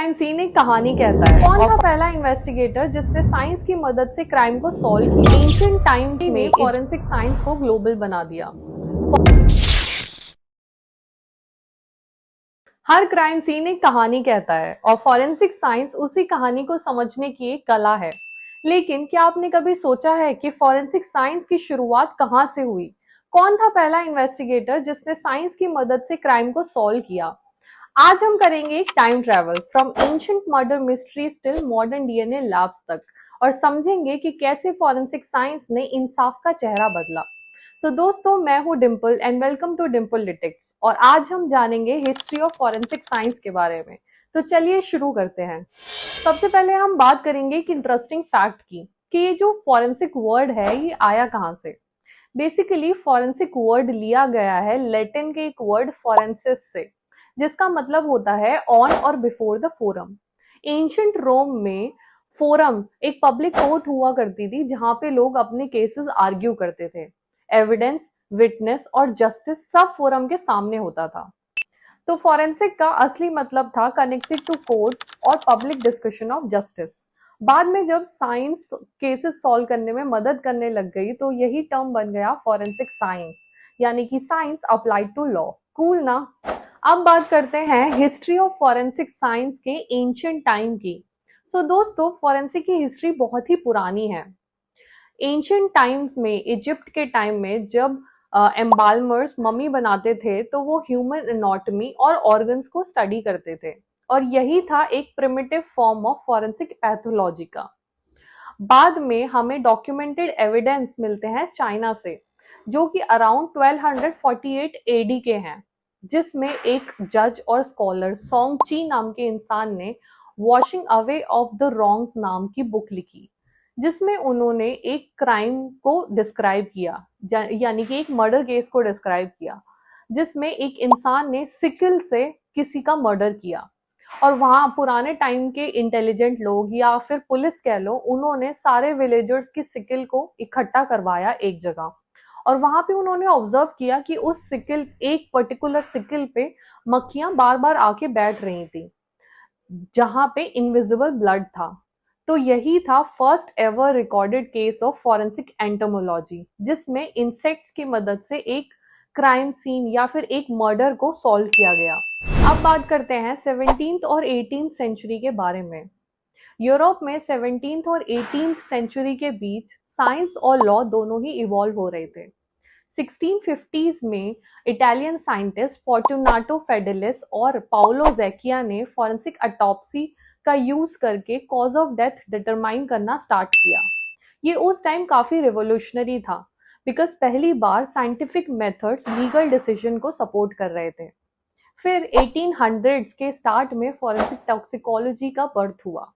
Crime scene एक कहानी कहता है। कौन था पहला इन्वेस्टिगेटर जिसने साइंस की मदद से क्राइम को सॉल्व किया? एंशिएंट टाइम में फॉरेंसिक साइंस को ग्लोबल बना दिया। हर क्राइम सीन एक कहानी कहता है और फॉरेंसिक साइंस उसी कहानी को समझने की एक कला है। लेकिन क्या आपने कभी सोचा है कि फॉरेंसिक साइंस की शुरुआत कहां से हुई? कौन था पहला इन्वेस्टिगेटर जिसने साइंस की मदद से क्राइम को सॉल्व किया? आज हम करेंगे एक time travel from ancient murder mysteries till modern DNA labs तक और समझेंगे कि कैसे फॉरेंसिक साइंस ने इंसाफ का चेहरा बदला। दोस्तों, मैं हूं Dimple and welcome to Dimple detects और आज हम जानेंगे हिस्ट्री ऑफ फॉरेंसिक साइंस के बारे में। तो चलिए शुरू करते हैं। सबसे पहले हम बात करेंगे एक इंटरेस्टिंग फैक्ट की कि ये जो फॉरेंसिक वर्ड है ये आया कहाँ से। बेसिकली फॉरेंसिक वर्ड लिया गया है लैटिन के एक वर्ड फॉरेंसिस से, जिसका मतलब होता है ऑन और बिफोर द फोरम। एंशिएंट रोम में फोरम एक पब्लिक कोर्ट हुआ करती थी जहां पे लोग अपने केसेस आर्ग्यू करते थे। एविडेंस, विटनेस और जस्टिस सब फोरम के सामने होता था। तो फॉरेंसिक का असली मतलब था कनेक्टेड टू कोर्ट्स और पब्लिक डिस्कशन ऑफ जस्टिस। बाद में जब साइंस केसेस सॉल्व करने में मदद करने लग गई तो यही टर्म बन गया फॉरेंसिक साइंस, यानी कि science applied to law. Cool ना? अब बात करते हैं हिस्ट्री ऑफ फॉरेंसिक साइंस के एंशिएंट टाइम की। दोस्तों, फॉरेंसिक की हिस्ट्री बहुत ही पुरानी है। एंशिएंट टाइम्स में, इजिप्ट के टाइम में जब एम्बाल्मर्स मम्मी बनाते थे तो वो ह्यूमन एनाटॉमी और ऑर्गन्स को स्टडी करते थे और यही था एक primitive form of forensic pathology का। बाद में हमें डॉक्यूमेंटेड एविडेंस मिलते हैं चाइना से, जो कि अराउंड 1248 एडी के हैं, जिसमें एक जज और स्कॉलर सोंग ची नाम के इंसान ने washing away of the wrongs नाम की बुक लिखी, जिसमें उन्होंने एक क्राइम को डिस्क्राइब किया, यानी कि एक मर्डर केस को डिस्क्राइब किया, जिसमें एक इंसान ने सिकल से किसी का मर्डर किया। और वहां पुराने टाइम के इंटेलिजेंट लोग या फिर पुलिस कह लो, उन्होंने सारे विलेजर्स की सिकल को इकट्ठा करवाया एक जगह और वहां पे उन्होंने ऑब्जर्व किया कि उस सिकल, एक पर्टिकुलर सिकल पे मक्खियां बार बार आके बैठ रही थी जहां पे इनविजिबल ब्लड था। तो यही था first ever recorded case of forensic entomology, जिसमें इंसेक्ट्स की मदद से एक क्राइम सीन या फिर एक मर्डर को सॉल्व किया गया। अब बात करते हैं 17th और 18th सेंचुरी के बारे में। यूरोप में 17th और 18th सेंचुरी के बीच साइंस और लॉ दोनों ही इवॉल्व हो रहे थे। 1650s में इटालियन साइंटिस्ट फॉर्टुनाटो फेडेलिस और पाओलो ज़ैकिया ने फॉरेंसिक ऑटोप्सी का यूज करके कॉज ऑफ डेथ डिटरमाइन करना स्टार्ट किया। ये उस टाइम काफी रिवोल्यूशनरी था, बिकॉज पहली बार साइंटिफिक मेथड्स लीगल डिसीजन को सपोर्ट कर रहे थे। फिर 1800s के स्टार्ट में फॉरेंसिक टॉक्सिकोलॉजी का बर्थ हुआ,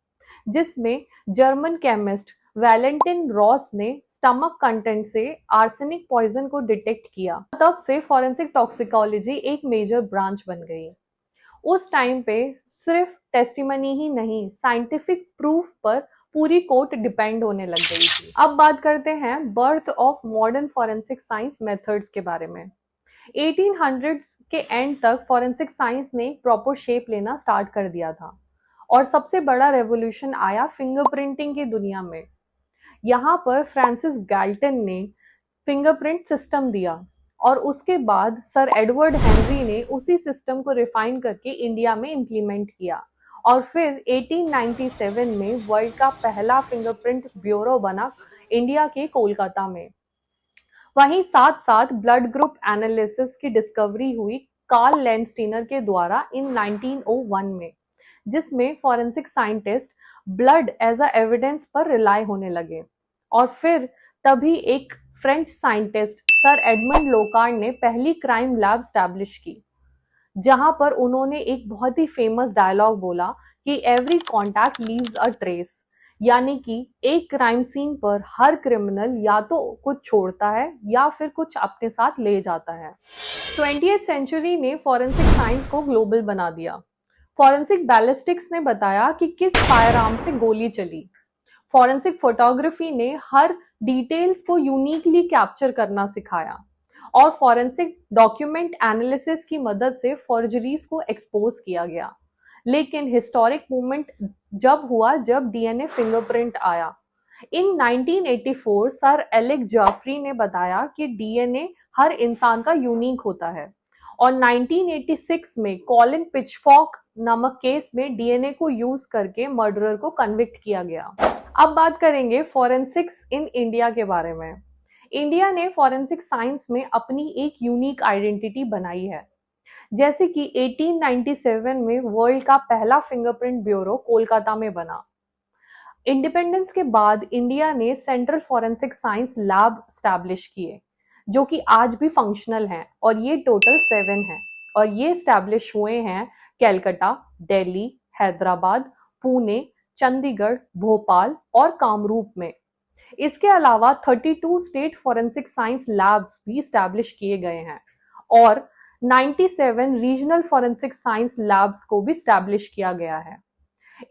जिसमें जर्मन केमिस्ट वैलेंटिन रॉस ने स्टमक कंटेंट से आर्सेनिक पॉइजन को डिटेक्ट किया। तब से फॉरेंसिक टॉक्सिकोलॉजी एक मेजर ब्रांच बन गई। उस टाइम पे सिर्फ टेस्टिमनी ही नहीं, साइंटिफिक प्रूफ पर पूरी कोर्ट डिपेंड होने लग गई थी। अब बात करते हैं birth of modern forensic science methods के बारे में। 1800s के एंड तक फॉरेंसिक साइंस ने प्रॉपर शेप लेना स्टार्ट कर दिया था और सबसे बड़ा रेवोल्यूशन आया फिंगरप्रिंटिंग की दुनिया में। यहाँ पर फ्रांसिस गैल्टन ने फिंगरप्रिंट सिस्टम दिया और उसके बाद सर एडवर्ड हेनरी ने उसी सिस्टम को रिफाइन करके इंडिया में इम्प्लीमेंट किया और फिर 1897 में वर्ल्ड का पहला फिंगरप्रिंट ब्यूरो बना इंडिया के कोलकाता में। वहीं साथ साथ ब्लड ग्रुप एनालिसिस की डिस्कवरी हुई कार्ल लैंडस्टीनर के द्वारा इन 1901 में, जिसमें forensic scientist blood as a evidence पर रिलाई होने लगे। और फिर तभी एक French scientist sir Edmond Locard ने पहली क्राइम लैब स्टैब्लिश की, जहां पर उन्होंने एक बहुत ही फेमस डायलॉग बोला कि every contact leaves a trace, यानी कि एक क्राइम सीन पर हर क्रिमिनल या तो कुछ छोड़ता है या फिर कुछ अपने साथ ले जाता है। 20th सेंचुरी ने फॉरेंसिक साइंस को ग्लोबल बना दिया। फॉरेंसिक बैलिस्टिक्स ने बताया कि किस फायरआर्म से गोली चली। फॉरेंसिक फोटोग्राफी ने हर डिटेल्स को यूनिकली कैप्चर करना सिखाया और फॉरेंसिक डॉक्यूमेंट एनालिसिस की मदद से फॉर्जरीज को एक्सपोज किया गया। लेकिन हिस्टोरिक मूवमेंट जब हुआ जब डीएनए फिंगरप्रिंट आया। इन 1984 सर एलेक्स जॉफरी ने बताया कि डीएनए हर इंसान का यूनिक होता है, और 1986 में कॉलिन पिचफॉर्क नामक केस में डीएनए को यूज करके मर्डरर को कन्विक्ट किया गया। अब बात करेंगे फॉरेंसिक्स इन इंडिया के बारे में। इंडिया ने फॉरेंसिक साइंस में अपनी एक यूनिक आइडेंटिटी बनाई है। जैसे कि 1897 में वर्ल्ड का पहला फिंगरप्रिंट ब्यूरो कोलकाता में बना। इंडिपेंडेंस के बाद इंडिया ने central forensic science lab establish किए, जो कि आज भी फंक्शनल हैं, और ये टोटल 7 हैं, और ये स्टैब्लिश हुए हैं कलकत्ता, दिल्ली, हैदराबाद, पुणे, चंडीगढ़, भोपाल और कामरूप में। इसके अलावा 32 स्टेट फॉरेंसिक साइंस लैब्स भी स्टैब्लिश किए गए हैं, और 97 रीजनल फॉरेंसिक साइंस लैब्स को भी स्टैब्लिश किया गया है।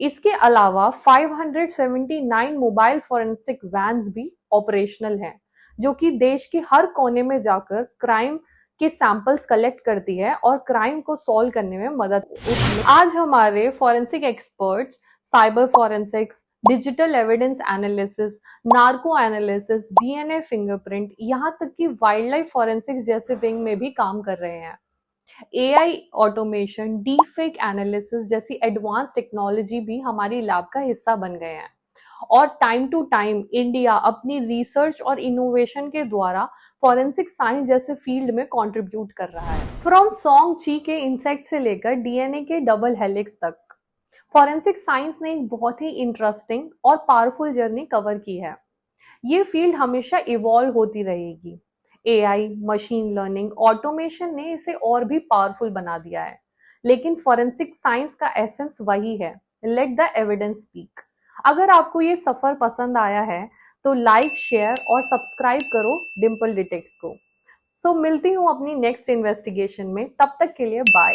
इसके अलावा 579 मोबाइल फॉरेंसिक वैन्स भी ऑपरेशनल हैं, जो कि देश के हर कोने में जाकर क्राइम के सैंपल्स कलेक्ट करती है और क्राइम को सॉल्व करने में मदद। आज हमारे forensic experts cyber forensics, digital evidence analysis, narco analysis, DNA fingerprint, यहाँ तक कि वाइल्ड लाइफ फॉरेंसिक्स जैसे विंग में भी काम कर रहे हैं। एआई ऑटोमेशन, डीफेक एनालिसिस जैसी एडवांस टेक्नोलॉजी भी हमारी लैब का हिस्सा बन गए हैं, और टाइम टू टाइम इंडिया अपनी रिसर्च और इनोवेशन के द्वारा फॉरेंसिक साइंस जैसे फील्ड में कंट्रीब्यूट कर रहा है। फ्रॉम सॉन्ग ची के इंसेक्ट से लेकर डीएनए के डबल हेलिक्स तक, फॉरेंसिक साइंस ने एक बहुत ही इंटरेस्टिंग और पावरफुल जर्नी कवर की है। ये फील्ड हमेशा इवॉल्व होती रहेगी। एआई, मशीन लर्निंग, ऑटोमेशन ने इसे और भी पावरफुल बना दिया है, लेकिन फॉरेंसिक साइंस का एसेंस वही है, लेट द एविडेंस स्पीक। अगर आपको ये सफर पसंद आया है तो लाइक, शेयर और सब्सक्राइब करो डिम्पल डिटेक्ट्स को। मिलती हूँ अपनी नेक्स्ट इन्वेस्टिगेशन में, तब तक के लिए बाय।